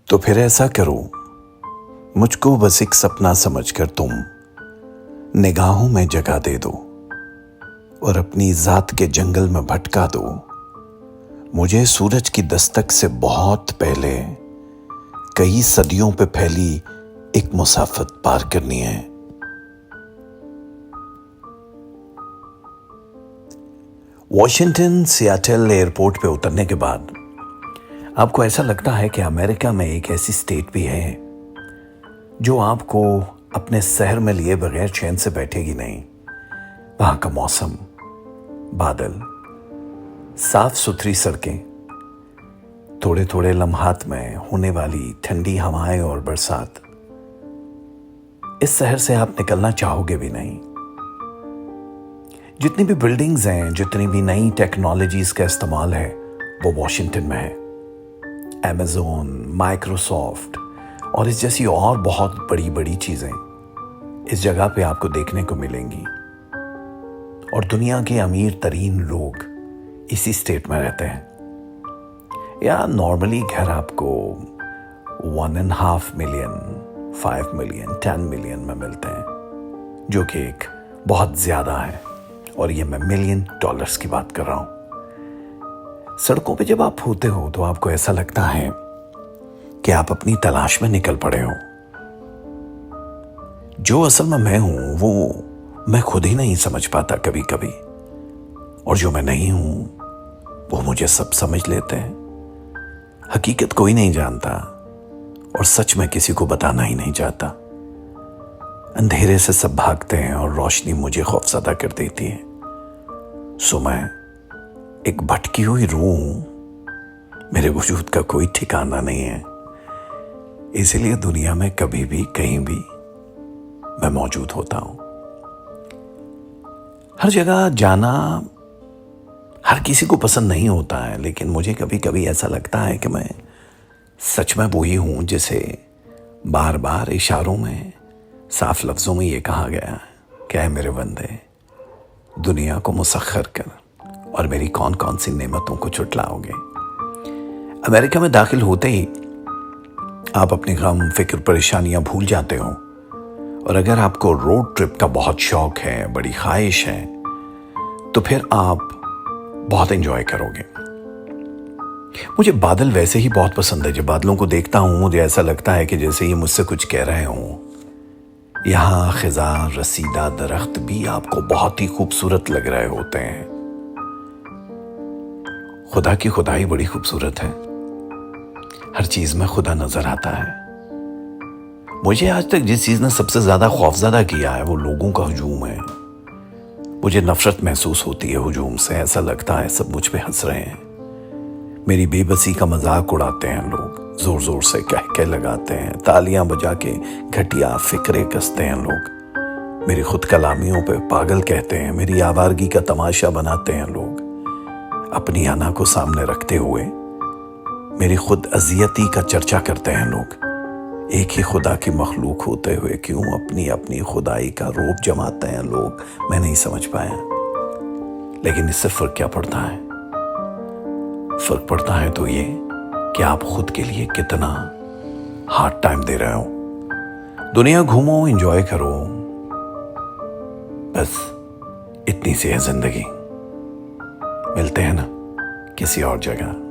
तो फिर ऐसा करो, मुझको बस एक सपना समझकर तुम निगाहों में जगह दे दो और अपनी जात के जंगल में भटका दो। मुझे सूरज की दस्तक से बहुत पहले कई सदियों पे फैली एक मुसाफत पार करनी है। वॉशिंगटन सियाटल एयरपोर्ट पे उतरने के बाद आपको ऐसा लगता है कि अमेरिका में एक ऐसी स्टेट भी है जो आपको अपने शहर में लिए बगैर चैन से बैठेगी नहीं। वहां का मौसम, बादल, साफ सुथरी सड़कें, थोड़े थोड़े लम्हात में होने वाली ठंडी हवाएं और बरसात, इस शहर से आप निकलना चाहोगे भी नहीं। जितनी भी बिल्डिंग्स हैं, जितनी भी नई टेक्नोलॉजीज का इस्तेमाल है, वो वॉशिंगटन में है। अमेज़न, माइक्रोसॉफ्ट और इस जैसी और बहुत बड़ी बड़ी चीजें इस जगह पे आपको देखने को मिलेंगी। और दुनिया के अमीर तरीन लोग इसी स्टेट में रहते हैं। या नॉर्मली घर आपको 1.5 मिलियन, 5 मिलियन, 10 मिलियन में मिलते हैं, जो कि एक बहुत ज्यादा है। और ये मैं $1 मिलियन की बात कर रहा हूं। सड़कों पे जब आप होते हो तो आपको ऐसा लगता है कि आप अपनी तलाश में निकल पड़े हो। जो असल में मैं हूं वो मैं खुद ही नहीं समझ पाता कभी कभी, और जो मैं नहीं हूं वो मुझे सब समझ लेते हैं। हकीकत कोई नहीं जानता और सच में किसी को बताना ही नहीं चाहता। अंधेरे से सब भागते हैं और रोशनी मुझे खौफजदा कर देती है। सो मैं एक भटकी हुई रूह हूं। मेरे वजूद का कोई ठिकाना नहीं है, इसीलिए दुनिया में कभी भी कहीं भी मैं मौजूद होता हूं। हर जगह जाना हर किसी को पसंद नहीं होता है, लेकिन मुझे कभी कभी ऐसा लगता है कि मैं सच में वही हूं जिसे बार बार इशारों में, साफ लफ्जों में ये कहा गया है, क्या है मेरे बंदे, दुनिया को मुसख्खर कर और मेरी कौन कौन सी नेमतों को छुटलाओगे। अमेरिका में दाखिल होते ही आप अपने गम, फिक्र, परेशानियां भूल जाते हो। और अगर आपको रोड ट्रिप का बहुत शौक है, बड़ी ख्वाहिश है, तो फिर आप बहुत एंजॉय करोगे। मुझे बादल वैसे ही बहुत पसंद है। जब बादलों को देखता हूं मुझे ऐसा लगता है कि जैसे ये मुझसे कुछ कह रहे हों। यहां खिज़ार रसीदा दरख्त भी आपको बहुत ही खूबसूरत लग रहे होते हैं। खुदा की खुदाई बड़ी खूबसूरत है। हर चीज में खुदा नजर आता है। मुझे आज तक जिस चीज ने सबसे ज्यादा खौफजदा किया है वो लोगों का हुजूम है। मुझे नफरत महसूस होती है हुजूम से। ऐसा लगता है सब मुझ पे हंस रहे हैं। मेरी बेबसी का मजाक उड़ाते हैं लोग, जोर जोर से कह के लगाते हैं, तालियां बजा के घटिया फिक्रे कसते हैं लोग। मेरी खुद कलामियों पे पागल कहते हैं, मेरी आवारगी का तमाशा बनाते हैं लोग। अपनी आना को सामने रखते हुए मेरी खुद अजियती का चर्चा करते हैं लोग। एक ही खुदा की मखलूक होते हुए क्यों अपनी अपनी खुदाई का रूप जमाते हैं लोग, मैं नहीं समझ पाया। लेकिन इससे फर्क क्या पड़ता है? फर्क पड़ता है तो ये कि आप खुद के लिए कितना हार्ड टाइम दे रहे हो। दुनिया घूमो, एंजॉय करो, बस इतनी सी है जिंदगी। मिलते हैं ना किसी और जगह।